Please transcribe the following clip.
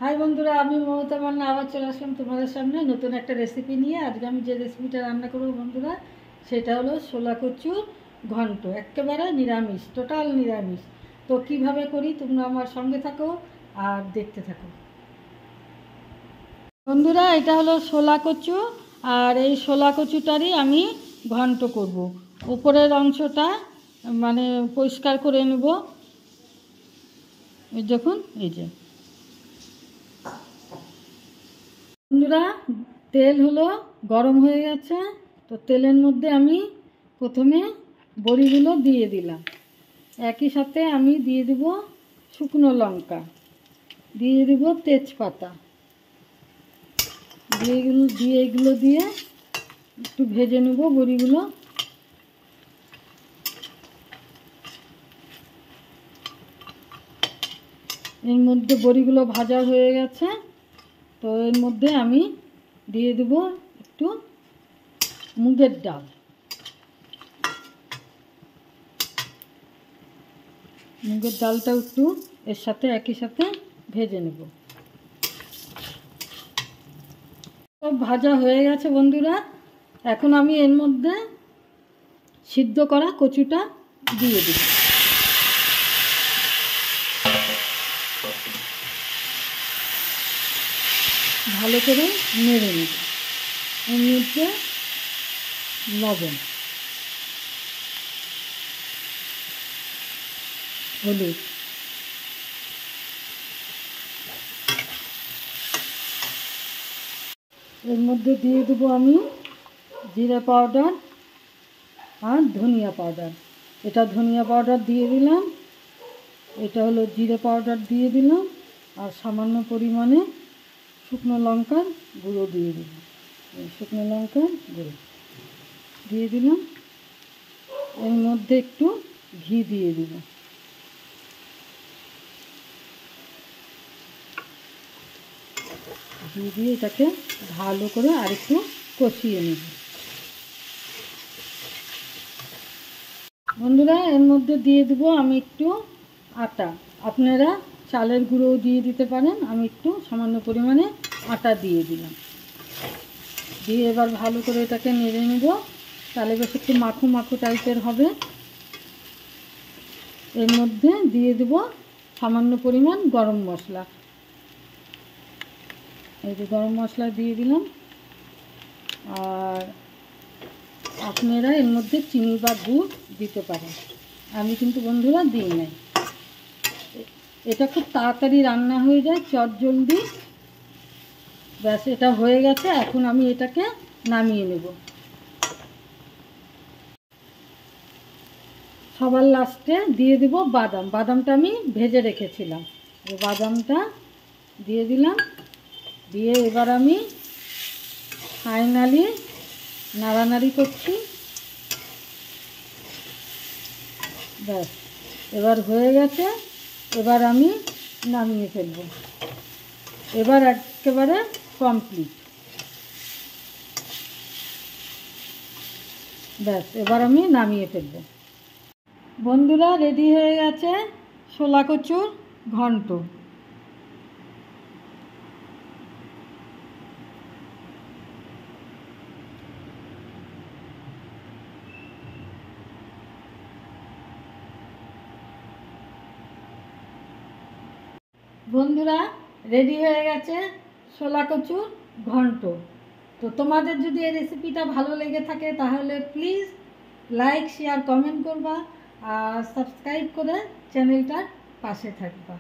High বন্ধুরা, আমি মমতা মান্না আবার চলে আসলাম তোমাদের সামনে নতুন একটা রেসিপি নিয়ে। আজকে আমি যে রেসিপিটা রান্না করবো বন্ধুরা, সেটা হলো ছোলা কচুর ঘন্ট। একেবারে নিরামিষ, টোটাল নিরামিষ। তো কিভাবে করি তোমরা আমার সঙ্গে থাকো আর দেখতে থাকো। বন্ধুরা, এটা হলো ছোলা কচু, আর এই ছোলা কচুটারই আমি ঘন্ট করব। উপরের অংশটা মানে পরিষ্কার করে নেব। এই দেখুন, এই যে বন্ধুরা, তেল হলো গরম হয়ে গেছে। তো তেলের মধ্যে আমি প্রথমে বড়িগুলো দিয়ে দিলাম। একই সাথে আমি দিয়ে দেব শুকনো লঙ্কা, দিয়ে দেব তেজপাতা, এগুলো দিয়ে একটু ভেজে নেব বড়িগুলো। এর মধ্যে বড়িগুলো ভাজা হয়ে গেছে। তো এর মধ্যে আমি দিয়ে দেব একটু মুগের ডাল। মুগের ডালটাও একটু এর সাথে একই সাথে ভেজে নেব। সব ভাজা হয়ে গেছে বন্ধুরা। এখন আমি এর মধ্যে সিদ্ধ করা কচুটা দিয়ে দেব। ভালো করে নেড়ে নেব। এর মধ্যে লবণ, হলুদ, এর মধ্যে দিয়ে দেবো আমি জিরা পাউডার আর ধনিয়া পাউডার। এটা ধনিয়া পাউডার দিয়ে দিলাম, এটা হলো জিরে পাউডার দিয়ে দিলাম, আর সামান্য পরিমাণে শুকনো লঙ্কার গুঁড়ো দিয়ে দিলাম। শুকনো লঙ্কার গুঁড়ো দিয়ে দিলাম। এর মধ্যে একটু ঘি দিয়ে দিব। ঘি দিয়ে এটাকে ভালো করে আরেকটু কষিয়ে নেব। বন্ধুরা, এর মধ্যে দিয়ে দেবো আমি একটু আটা। আপনারা চালের গুঁড়োও দিয়ে দিতে পারেন। আমি একটু সামান্য পরিমাণে আটা দিয়ে দিলাম। দিয়ে এবার ভালো করে এটাকে নেড়ে নেব। তাহলে বেশ একটু মাখো মাখো টাইপের হবে। এর মধ্যে দিয়ে দেব সামান্য পরিমাণ গরম মশলা। এই যে গরম মশলা দিয়ে দিলাম। আর আপনারা এর মধ্যে চিনি বা গুড় দিতে পারেন। আমি কিন্তু বন্ধুরা দিই নাই। এটা খুব তাড়াতাড়ি রান্না হয়ে যায়, চটজলদি। ব্যাস, এটা হয়ে গেছে। এখন আমি এটাকে নামিয়ে নেব। সবার লাস্টে দিয়ে দেব বাদাম। বাদামটা আমি ভেজে রেখেছিলাম। বাদামটা দিয়ে দিলাম। দিয়ে এবার আমি ফাইনালি নাড়ানাড়ি করছি। ব্যাস, এবার হয়ে গেছে। এবার আমি নামিয়ে ফেলব। এবার একেবারে কমপ্লিট। ব্যাস, এবার আমি নামিয়ে ফেলব। বন্ধুরা, রেডি হয়ে গেছে ছোলা কচুর ঘন্ট। বন্ধুরা, রেডি হয়ে গেছে ছোলা কচুর ঘন্ট। তো তোমাদের যদি এই রেসিপিটা ভালো লেগে থাকে তাহলে প্লিজ লাইক, শেয়ার, কমেন্ট করবা আর সাবস্ক্রাইব করে চ্যানেলটার পাশে থাকবা।